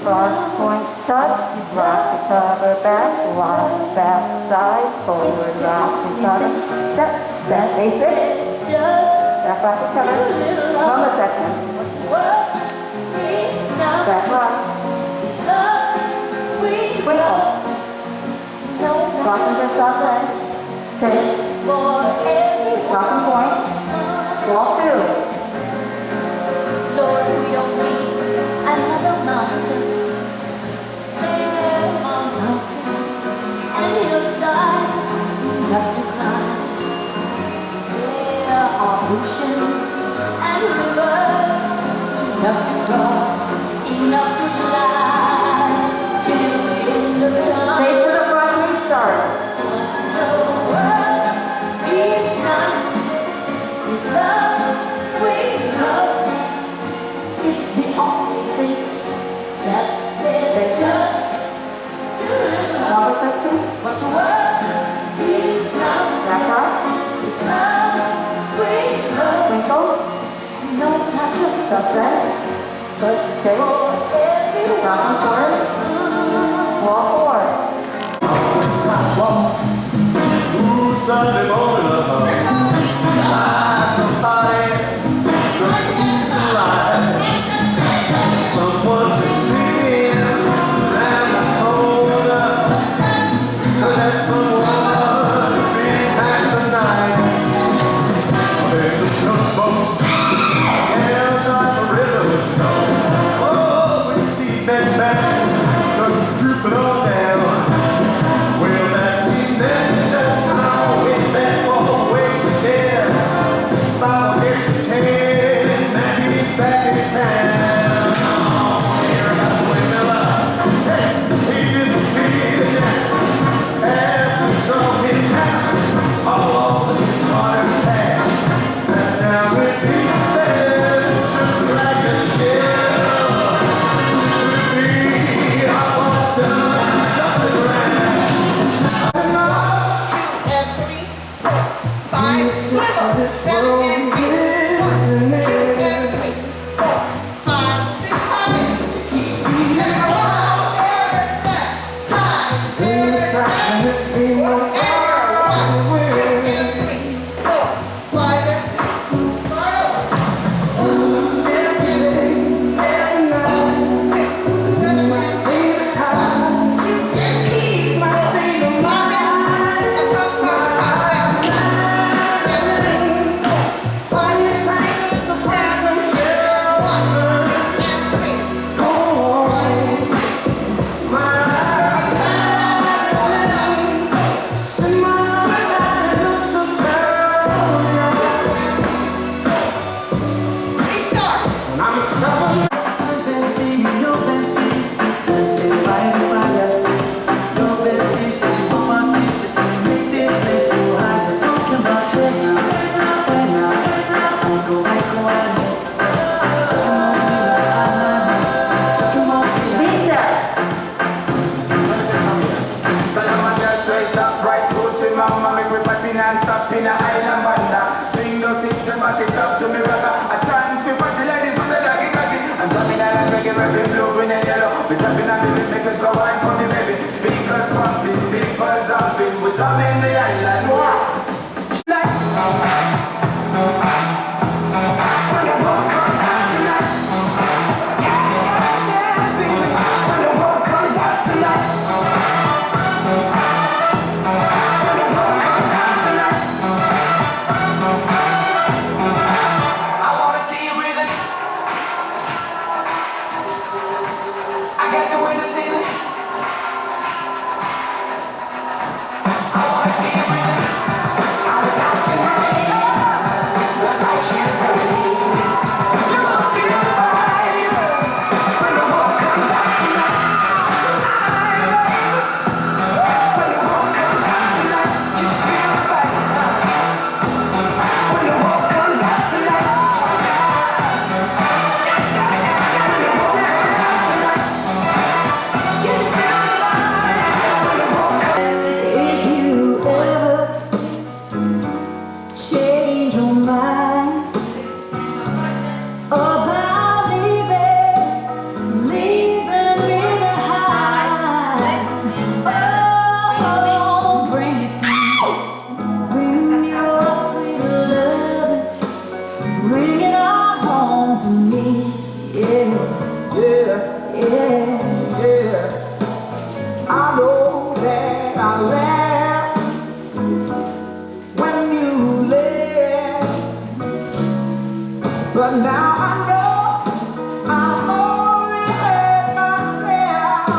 cross point touch, rock the cover back, walk back side, forward, rock the cover, step, basic, step rock the cover, hold a second, step rock, twinkle, cross into soft leg, take, crossing point, walk through. Lord, we don't need another mountain. There are mountains and hillsides enough to climb. There are oceans and rivers enough to cross, enough to fly till the end of time. Chase to the front, restart. The world is kind, is love, sweet love. It's the only thing that there's just to live. But the world is now. It's love, sweet love. No, not just the sex, but for everyone. Walk forward. Sunday morning, somebody just alive. Someone's singing, and I told her that someone be back tonight. There's a snowboat, and like a river. Oh, we see that man just drooping on down. Well, that's just how we met all the way there. About his 10, and he's back in town. Oh, here I went, hey, he disappeared. And we saw him out all over his modern past. And now it beats there, just like a shell. To me, I was done something right. 5, swivel, 7 and 8, 1, 2 and 3, 4, 5, 6, 5, 7, 7, side, 7, 7, 1 and 3, 4, 5 and 6, start over. 10 and 8, 5, 6, 7 and 8, 2 and 3, 5 and 5, I got the window ceiling. I know that I laughed when you left, but now I know I'm only hurt myself.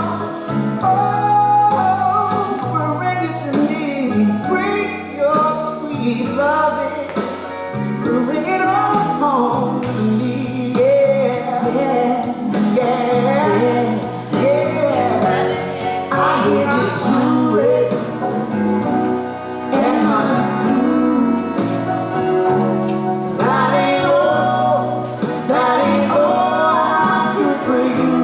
Oh, bring it to me, bring your sweet loving, bring it on home to me, yeah, I give it to it, and I'm too. That ain't all I do for you.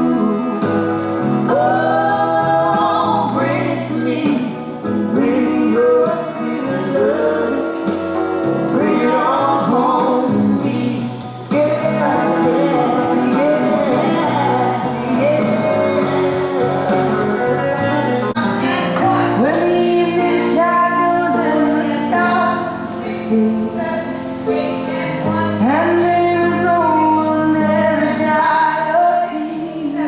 Oh, bring it to me, bring your sweet love, bring it on home to me, When the evening shadows and the stars and there's no one there to die of peace,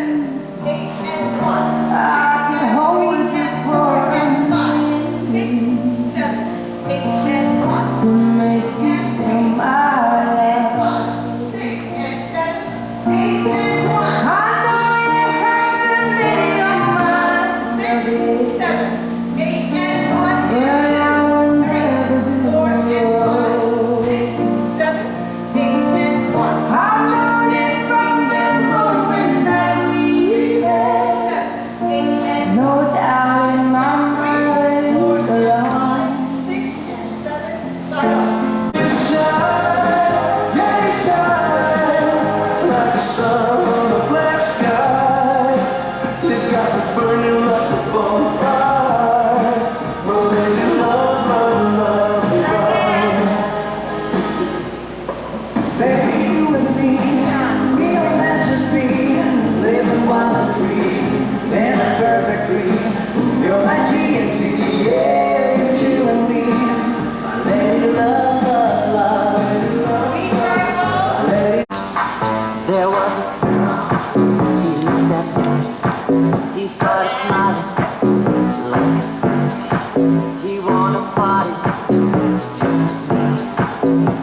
I can hold you for a minute to make you feel my love. I know you're captivating your mind, I know it from the moment that we met. No doubt in my mind, alone. 6 and 7. Start off. You're my TNT, yeah, you're killing me. I let you love. There was this girl, she looked at me, she started smiling like a freak. She wanna party, just me.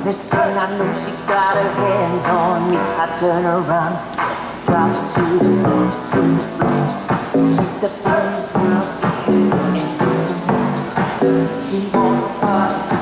Next thing I knew, she got her hands on me. I turned around and said, drop it to the floor, to the floor. She got ponytail and do some more. She wanna party.